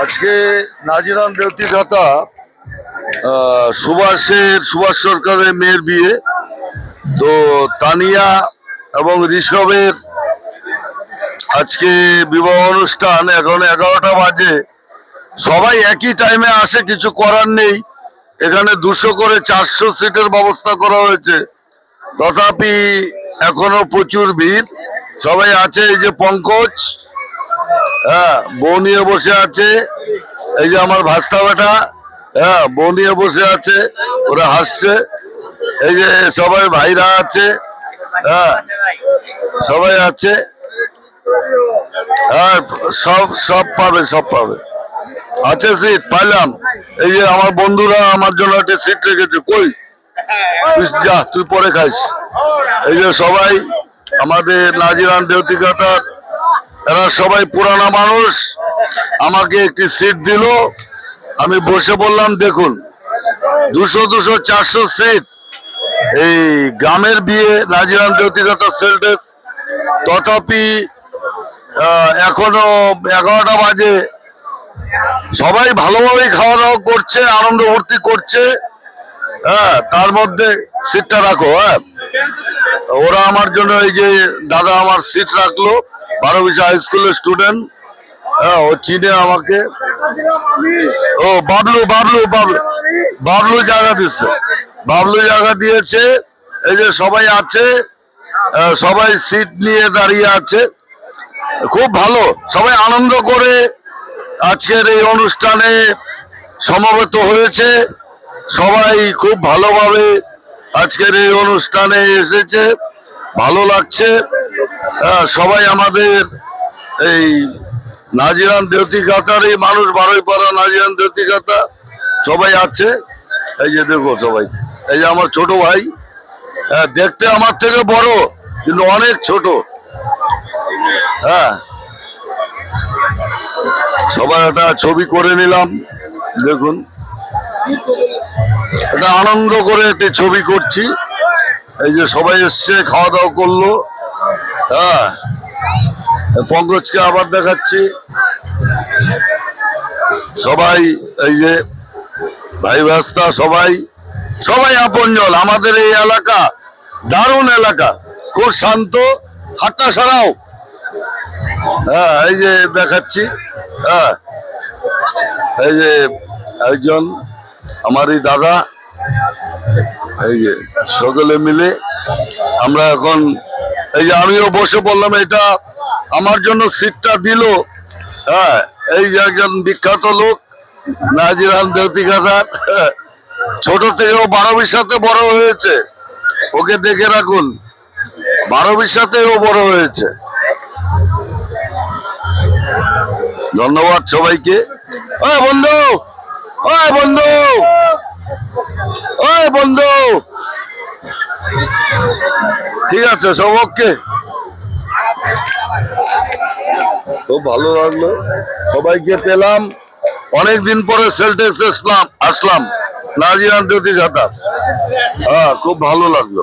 আজকে নাজিরান দেওতির কথা সুভাষ সরকারের মেয়ের বিয়ে। তো তানিয়া এবং ঋষভের আজকে বিবাহ অনুষ্ঠান। এখন 11টা বাজে। সবাই একই টাইমে আসে, কিছু করার নেই। এখানে 200 করে 400 সিটের ব্যবস্থা করা হয়েছে, তথাপি এখনো প্রচুর ভিড়। সবাই আছে। এই যে পঙ্কজ, হ্যাঁ, বউ নিয়ে বসে আছে। এই যে আমার ভাস্তা বেটা, হ্যাঁ, বউ নিয়ে বসে আছে, ওরা হাসছে। এই যে সবাই ভাইরা আছে, হ্যাঁ, সবাই আছে। হ্যাঁ, সব পাবে, সব পাবে। আছে সিট পাইলাম। এই যে আমার বন্ধুরা আমার জন্য একটা সিট রেখেছে। কই তুই যা, তুই পরে খাইস। এই যে সবাই আমাদের নাজিরান দেওতিকাতার, এরা সবাই পুরানা মানুষ। আমাকে একটি সিট দিল, আমি বসে বললাম। দেখুন, 200, 400 সিট। এই গ্রামের বিয়ে, নাজিরান দেওতিকাতার সেলটেক্স। তথাপি এখনো 11টা বাজে। সবাই ভালোভাবেই খাওয়া দাওয়া করছে, আনন্দ ভর্তি করছে। হ্যাঁ, তার মধ্যে সিটটা রাখো। হ্যাঁ, ওরা আমার জন্য, এই যে দাদা আমার সিট রাখলো, 12 হাই স্কুলের স্টুডেন্ট। হ্যাঁ, ও চিনে আমাকে। ও বাবলু বাবলু বাবলু বাবলু জায়গা দিচ্ছে, বাবলু জায়গা দিয়েছে। এই যে সবাই আছে, সবাই সিট নিয়ে দাঁড়িয়ে আছে। খুব ভালো, সবাই আনন্দ করে আজকের এই অনুষ্ঠানে সমবেত হয়েছে। সবাই খুব ভালোভাবে আজকের এই অনুষ্ঠানে এসেছে, ভালো লাগছে। সবাই আমাদের এই নাজিরান দেওতিকাতার এই মানুষ, বারুইপাড়া নাজিরান দেওতিকাতা সবাই আছে। এই যে দেখো সবাই, এই যে আমার ছোট ভাই, দেখতে আমার থেকে বড় কিন্তু অনেক ছোট। হ্যাঁ, সবাই একটা ছবি করে নিলাম। দেখুন, এটা আনন্দ করে একটি ছবি করছি। এই যে সবাই এসছে, খাওয়া দাওয়া করলো। হ্যাঁ, পঙ্কজকে আবার দেখাচ্ছি। সবাই এই যে ভাই ভাস্তা, সবাই সবাই আপনজন। আমাদের এই এলাকা দারুণ এলাকা, খুব শান্ত। হাটটা সরাও। হ্যাঁ, এই যে দেখাচ্ছি। হ্যাঁ, এই যে একজন আমারই দাদা। এই যে সকলে মিলে আমরা এখন, এই যে আমিও বসে পড়লাম। এটা আমার জন্য সিটটা দিল। হ্যাঁ, এই যে একজন বিখ্যাত লোক, নাজিরান দেওতিকাতার। ছোট থেকেও 12বির সাথে বড় হয়েছে। ওকে দেখে রাখুন, 12বির সাথেও বড় হয়েছে। ধন্যবাদ সবাইকে। ওই বন্ধু, ওই বন্ধু, ওই বন্ধু, ঠিক আছে, সব ওকে। খুব ভালো লাগলো, সবাইকে পেলাম। অনেকদিন পরে সেলটেক্স আসলাম নাজিরান দেওতিকাতার। হ্যাঁ, খুব ভালো লাগলো।